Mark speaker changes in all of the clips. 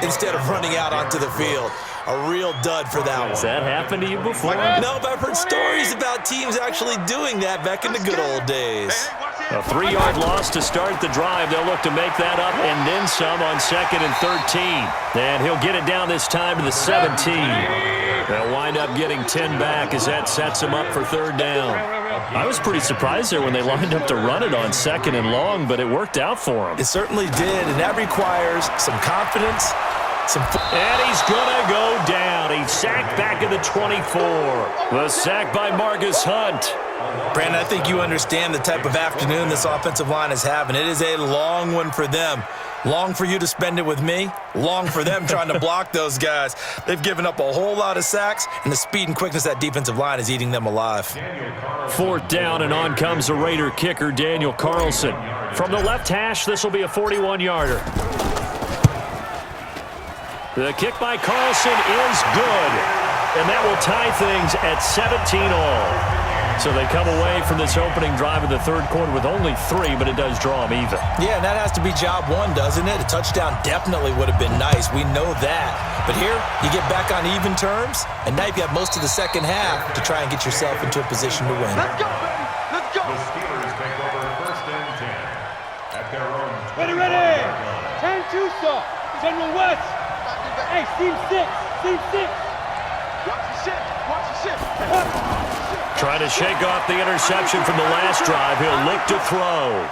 Speaker 1: instead of running out onto the field. A real dud for that one.
Speaker 2: Has that happened to you before?
Speaker 1: No, but I've heard stories about teams actually doing that back in the good old days.
Speaker 2: A 3-yard loss to start the drive. They'll look to make that up and then some on 2nd and 13. And he'll get it down this time to the 17. They'll wind up getting 10 back as that sets them up for 3rd down. I was pretty surprised there when they lined up to run it on 2nd and long, but it worked out for them.
Speaker 1: It certainly did, and that requires some confidence.
Speaker 2: And he's going to go down. He's sacked back at the 24. The sack by Marcus Hunt.
Speaker 1: Brandon, I think you understand the type of afternoon this offensive line is having. It is a long one for them. Long for you to spend it with me. Long for them trying to block those guys. They've given up a whole lot of sacks, and the speed and quickness of that defensive line is eating them alive.
Speaker 2: 4th down, and on comes the Raider kicker, Daniel Carlson. From the left hash, this will be a 41-yarder. The kick by Carlson is good, and that will tie things at 17-all. So they come away from this opening drive of the 3rd quarter with only 3, but it does draw them even.
Speaker 1: Yeah, and that has to be job 1, doesn't it? A touchdown definitely would have been nice. We know that. But here, you get back on even terms, and now you have most of the second half to try and get yourself into a position to win.
Speaker 3: Let's go, baby. Let's go.
Speaker 4: The Steelers take over 1st and 10 at their own.
Speaker 5: Ready. 10-2, sir. General West. Hey, team 6. Team 6.
Speaker 3: Watch the shit. Watch the shit.
Speaker 2: Trying to shake off the interception from the last drive. He'll look to throw.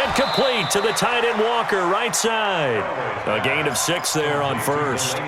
Speaker 2: And complete to the tight end Walker, right side. A gain of 6 there on 1st.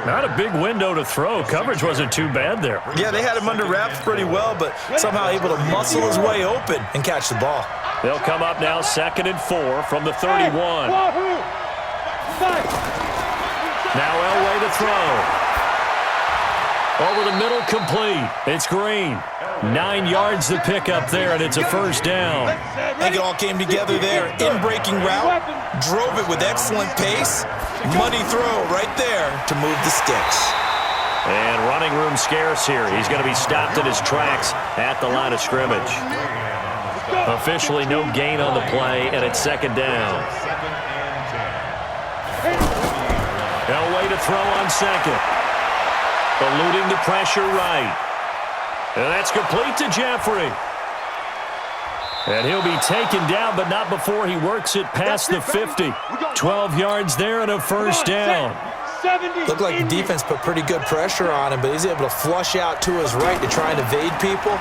Speaker 2: Not a big window to throw. Coverage wasn't too bad there.
Speaker 1: Yeah, they had him under wraps pretty well, but somehow able to muscle his way open and catch the ball.
Speaker 2: They'll come up now 2nd and 4 from the 31. Now Elway to throw. Over the middle, complete. It's Green. 9 yards to pick up there, and it's a 1st down.
Speaker 1: I think it all came together there. In-breaking route, drove it with excellent pace. Money throw right there to move the sticks.
Speaker 2: And running room scarce here. He's going to be stopped in his tracks at the line of scrimmage. Officially no gain on the play, and it's 2nd down. Elway to throw on 2nd. Eluding the pressure right. And that's complete to Jeffrey. And he'll be taken down, but not before he works it past the 50. 12 yards there and a 1st down.
Speaker 1: Looked like the defense put pretty good pressure on him, but he's able to flush out to his right to try and evade people.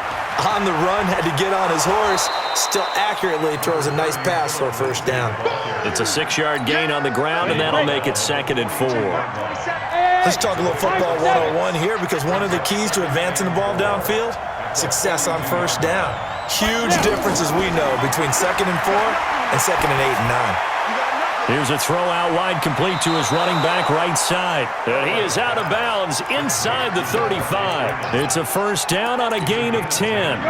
Speaker 1: On the run, had to get on his horse. Still accurately throws a nice pass for a 1st down.
Speaker 2: It's a 6-yard gain on the ground, and that'll make it 2nd and 4.
Speaker 1: Let's talk a little football 101 here, because one of the keys to advancing the ball downfield, success on 1st down. Huge difference, as we know, between 2nd and 4 and 2nd and 8 and 9.
Speaker 2: Here's a throw out wide, complete to his running back right side. And he is out of bounds inside the 35. It's a 1st down on a gain of 10.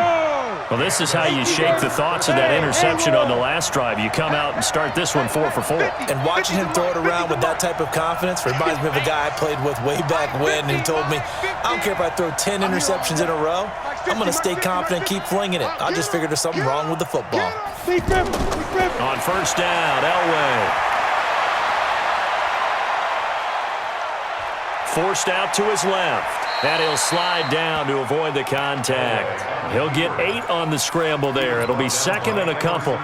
Speaker 2: Well, this is how you shake the thoughts of that interception on the last drive. You come out and start this one 4 for 4.
Speaker 1: And watching him throw it around with that type of confidence reminds me of a guy I played with way back when, and he told me, I don't care if I throw 10 interceptions in a row. I'm going to stay confident, keep flinging it. I just figured there's something wrong with the football.
Speaker 2: On 1st down, Elway. Forced out to his left. And he'll slide down to avoid the contact. He'll get 8 on the scramble there. It'll be 2nd and a couple.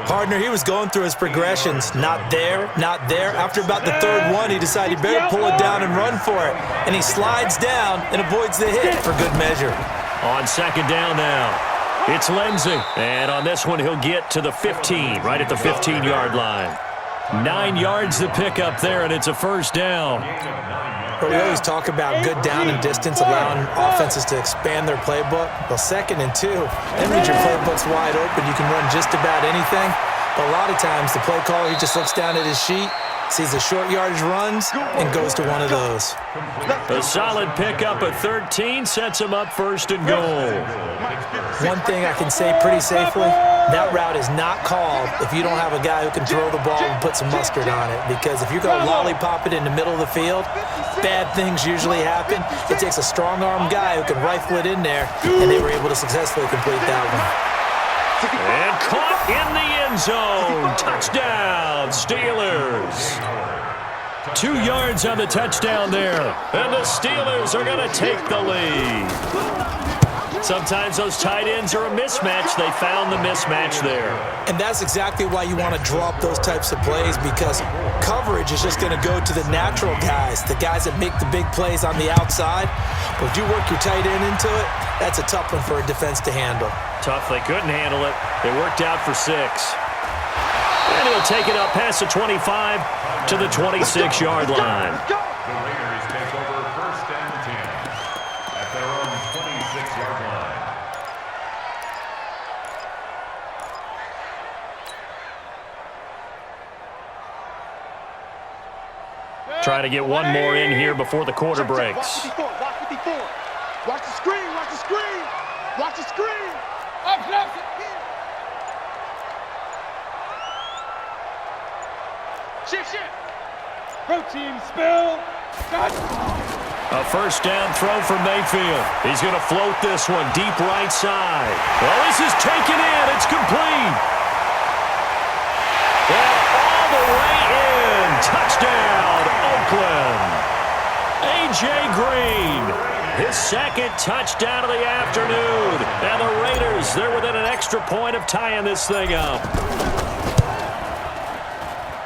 Speaker 1: Partner, he was going through his progressions. Not there, not there. After about the 3rd one, he decided he better pull it down and run for it. And he slides down and avoids the hit for good measure.
Speaker 2: On 2nd down now, it's Lindsey. And on this one, he'll get to the 15, right at the 15-yard line. 9 yards to pick up there, and it's a 1st down.
Speaker 1: But we always talk about good down and distance, allowing offenses to expand their playbook. Well, 2nd and 2, that means your playbook's wide open. You can run just about anything. But a lot of times, the play caller, he just looks down at his sheet, sees the short yardage runs, and goes to one of those.
Speaker 2: A solid pickup at 13 sets him up 1st and goal.
Speaker 1: One thing I can say pretty safely, that route is not called if you don't have a guy who can throw the ball and put some mustard on it. Because if you're going to lollipop it in the middle of the field, bad things usually happen. It takes a strong-arm guy who can rifle it in there, and they were able to successfully complete that one.
Speaker 2: And caught in the end zone. Touchdown, Steelers. 2 yards on the touchdown there. And the Steelers are going to take the lead. Sometimes those tight ends are a mismatch. They found the mismatch there.
Speaker 1: And that's exactly why you want to draw up those types of plays, because coverage is just going to go to the natural guys, the guys that make the big plays on the outside. But if you work your tight end into it, that's a tough one for a defense to handle.
Speaker 2: Tough. They couldn't handle it. They worked out for 6. And he'll take it up past the 25 to the 26-yard line.
Speaker 4: The Raiders take over 1st and 10 at their own 26-yard line.
Speaker 2: Trying to get one more in here before the quarter breaks.
Speaker 3: Watch 54. Watch the screen. Watch the screen. Watch the screen.
Speaker 5: Up, left.
Speaker 3: Shift.
Speaker 5: Protein spill. Got
Speaker 2: A 1st down throw for Mayfield. He's going to float this one deep right side. Well, this is taken in. It's complete. And all the way in. Touchdown, Oakland. A.J. Green, his 2nd touchdown of the afternoon. And the Raiders, they're within an extra point of tying this thing up.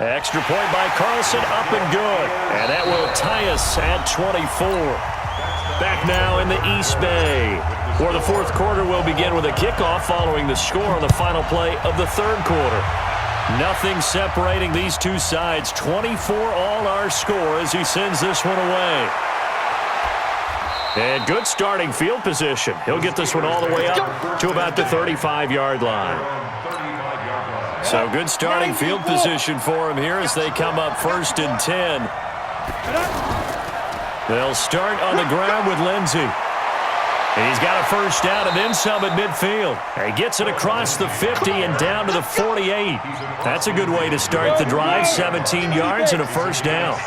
Speaker 2: Extra point by Carlson, up and good. And that will tie us at 24. Back now in the East Bay, where the 4th quarter will begin with a kickoff following the score on the final play of the 3rd quarter. Nothing separating these two sides. 24 all our score as he sends this one away. And good starting field position. He'll get this one all the way up to about the 35-yard line. So good starting field position for him here as they come up 1st and 10. They'll start on the ground with Lindsey. And he's got a 1st down and then some at midfield. And he gets it across the 50 and down to the 48. That's a good way to start the drive. 17 yards and a 1st down.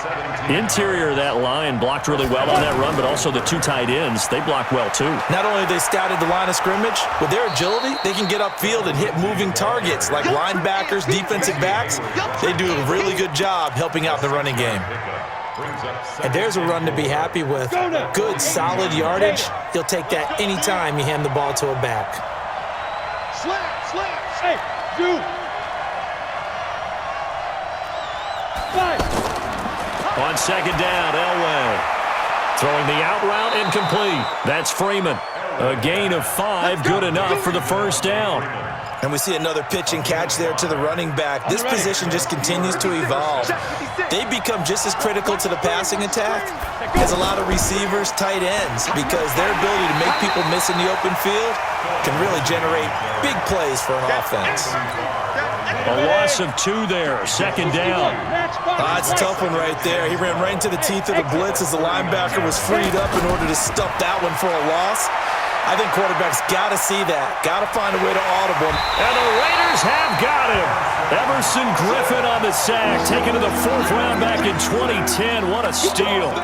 Speaker 2: Interior of that line blocked really well on that run, but also the 2 tight ends, they blocked well too.
Speaker 1: Not only have they scouted the line of scrimmage, with their agility, they can get upfield and hit moving targets like linebackers, defensive backs. They do a really good job helping out the running game. And there's a run to be happy with. Good, solid yardage. He'll take that anytime you hand the ball to a back.
Speaker 3: Slam.
Speaker 5: Hey, you. 5.
Speaker 2: On 2nd down, Elway. Throwing the out route incomplete. That's Freeman. A gain of 5, good enough for the 1st down.
Speaker 1: And we see another pitch and catch there to the running back. This position just continues to evolve. They become just as critical to the passing attack as a lot of receivers, tight ends, because their ability to make people miss in the open field can really generate big plays for an offense.
Speaker 2: A loss of 2 there, 2nd down.
Speaker 1: That's a tough one right there. He ran right into the teeth of the blitz as the linebacker was freed up in order to stuff that one for a loss. I think quarterbacks got to see that. Got to find a way to audible.
Speaker 2: And the Raiders have got him. Emerson Griffin on the sack, taken to the 4th round back in 2010. What a steal.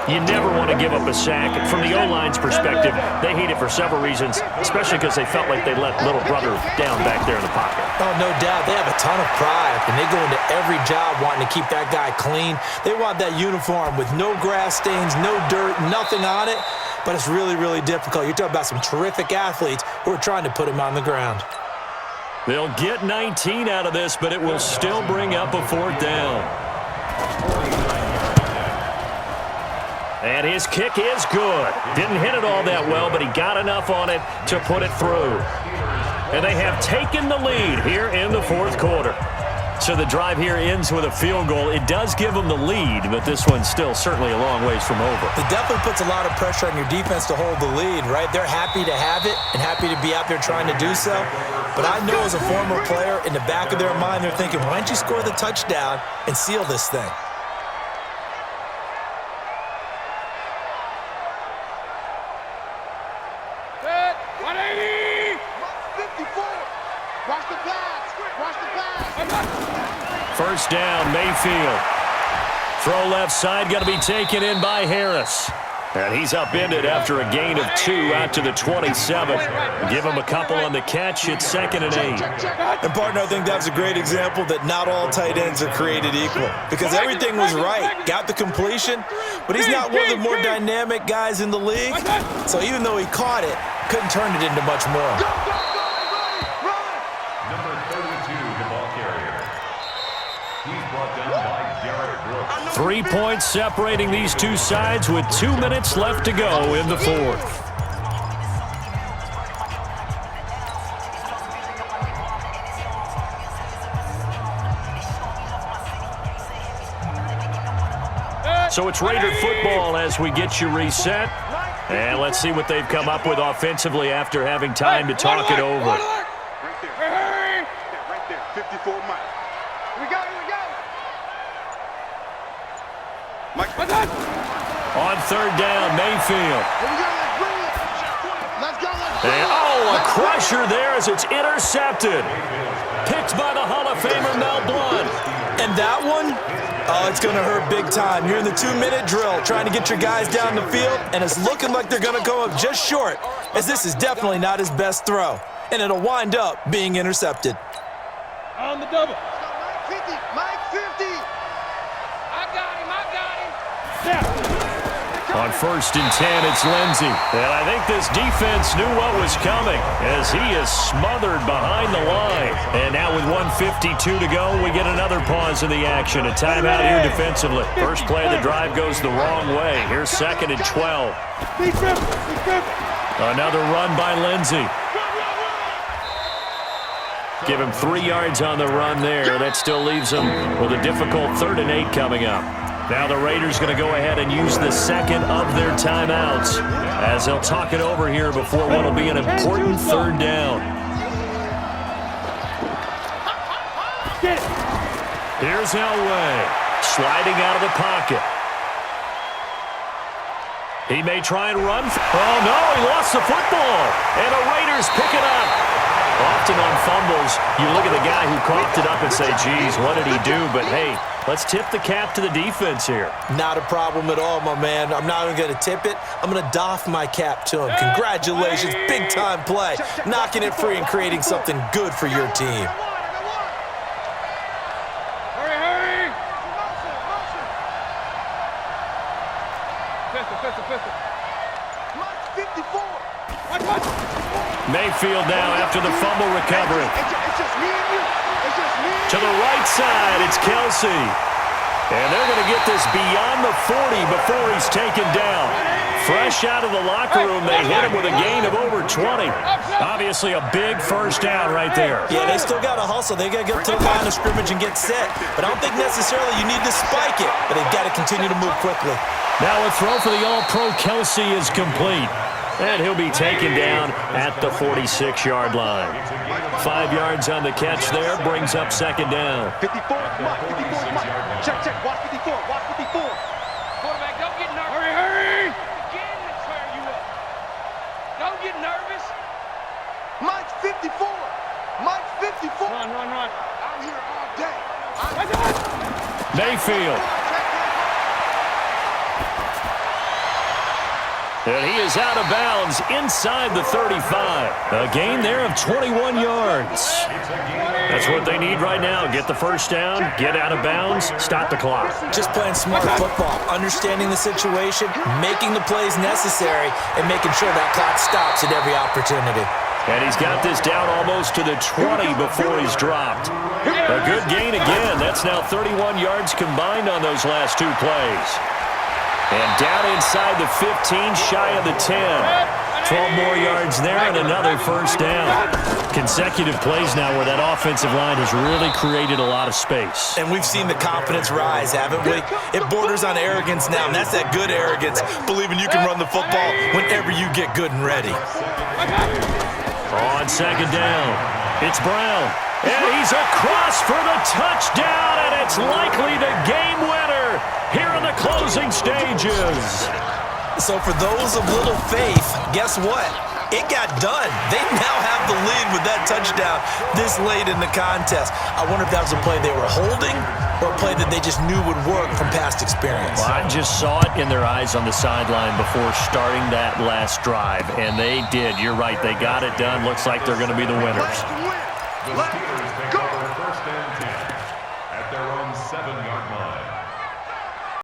Speaker 2: You never want to give up a sack. From the O-line's perspective, they hate it for several reasons, especially because they felt like they let little brother down back there in the pocket.
Speaker 1: Oh, no doubt. They have a ton of pride, and they go into every job wanting to keep that guy clean. They want that uniform with no grass stains, no dirt, nothing on it. But it's really, really difficult. You're talking about some terrific athletes who are trying to put him on the ground.
Speaker 2: They'll get 19 out of this, but it will still bring up a 4th down. And his kick is good. Didn't hit it all that well, but he got enough on it to put it through. And they have taken the lead here in the 4th quarter. So the drive here ends with a field goal. It does give them the lead, but this one's still certainly a long ways from over.
Speaker 1: It definitely puts a lot of pressure on your defense to hold the lead, right? They're happy to have it and happy to be out there trying to do so. But I know as a former player, in the back of their mind, they're thinking, why don't you score the touchdown and seal this thing?
Speaker 5: Set. 180.
Speaker 3: 54. Watch the pass.
Speaker 2: 1st down, Mayfield. Throw left side, got to be taken in by Harris. And he's upended after a gain of 2 out to the 27. Give him a couple on the catch. It's 2nd and 8.
Speaker 1: And, partner, I think that's a great example that not all tight ends are created equal because everything was right. Got the completion, but he's not one of the more dynamic guys in the league. So even though he caught it, couldn't turn it into much more.
Speaker 4: Number 32, the ball carrier. He's brought down by Derek Brooks.
Speaker 2: 3 points separating these two sides with 2 minutes left to go in the 4th. So it's Raider football as we get you reset. And let's see what they've come up with offensively after having time to talk it over.
Speaker 3: Right there, 54 Mike. We go. Mike.
Speaker 2: On 3rd down, Mayfield.
Speaker 3: Let's go.
Speaker 2: And, a crusher there as it's intercepted. Picked by the Hall of Famer Mel Blount.
Speaker 1: And that one, it's going to hurt big time. You're in the 2-minute drill trying to get your guys down the field, and it's looking like they're going to go up just short, as this is definitely not his best throw. And it'll wind up being intercepted.
Speaker 5: On the double.
Speaker 3: Mike 50.
Speaker 5: I got him. Yeah.
Speaker 2: On 1st and 10, it's Lindsey. And I think this defense knew what was coming as he is smothered behind the line. And now with 1:52 to go, we get another pause in the action. A timeout here defensively. First play of the drive goes the wrong way. Here's 2nd and 12. Another run by Lindsey. Give him 3 yards on the run there. That still leaves him with a difficult 3rd and 8 coming up. Now the Raiders going to go ahead and use the 2nd of their timeouts as they'll talk it over here before what will be an important 3rd down. Here's Elway sliding out of the pocket. He may try and run. Oh, no, he lost the football. And the Raiders pick it up. Often on fumbles, you look at the guy who coughed it up and say, geez, what did he do? But, hey, let's tip the cap to the defense here.
Speaker 1: Not a problem at all, my man. I'm not even going to tip it. I'm going to doff my cap to him. Congratulations, big-time play. Knocking it free and creating something good for your team.
Speaker 5: Hurry. Pistol.
Speaker 3: Mike 54.
Speaker 5: Watch.
Speaker 2: Mayfield now after the fumble recovery.
Speaker 3: It's just me and you.
Speaker 2: To the right side, it's Kelsey. And they're going to get this beyond the 40 before he's taken down. Fresh out of the locker room, they hit him with a gain of over 20. Obviously a big 1st down right there.
Speaker 1: Yeah, they still got to hustle. They got to get up to the line of scrimmage and get set. But I don't think necessarily you need to spike it. But they've got to continue to move quickly.
Speaker 2: Now a throw for the All-Pro Kelsey is complete. And he'll be taken down at the 46-yard line. 5 yards on the catch there, brings up 2nd down.
Speaker 3: 54 Mike. Check. Watch 54.
Speaker 5: Quarterback, don't get nervous. Hurry. Again, to tear you up. Don't get nervous.
Speaker 3: Mike 54.
Speaker 5: Run.
Speaker 3: I'm here all day.
Speaker 2: Mayfield. And he is out of bounds inside the 35. A gain there of 21 yards. That's what they need right now. Get the 1st down, get out of bounds, stop the clock.
Speaker 1: Just playing smart football, understanding the situation, making the plays necessary, and making sure that clock stops at every opportunity.
Speaker 2: And he's got this down almost to the 20 before he's dropped. A good gain again. That's now 31 yards combined on those last 2 plays. And down inside the 15, shy of the 10. 12 more yards there and another 1st down. Consecutive plays now where that offensive line has really created a lot of space.
Speaker 1: And we've seen the confidence rise, haven't we? It borders on arrogance now, and that's that good arrogance, believing you can run the football whenever you get good and ready.
Speaker 2: On 2nd down, it's Brown. And he's across for the touchdown, and it's likely the game winner here in the closing stages.
Speaker 1: So for those of little faith, guess what? it got done. They now have the lead with that touchdown this late in the contest. I wonder if that was a play they were holding or a play that they just knew would work from past experience.
Speaker 2: Well, I just saw it in their eyes on the sideline before starting that last drive, and they did. You're right. They got it done. Looks like they're going to be the winners.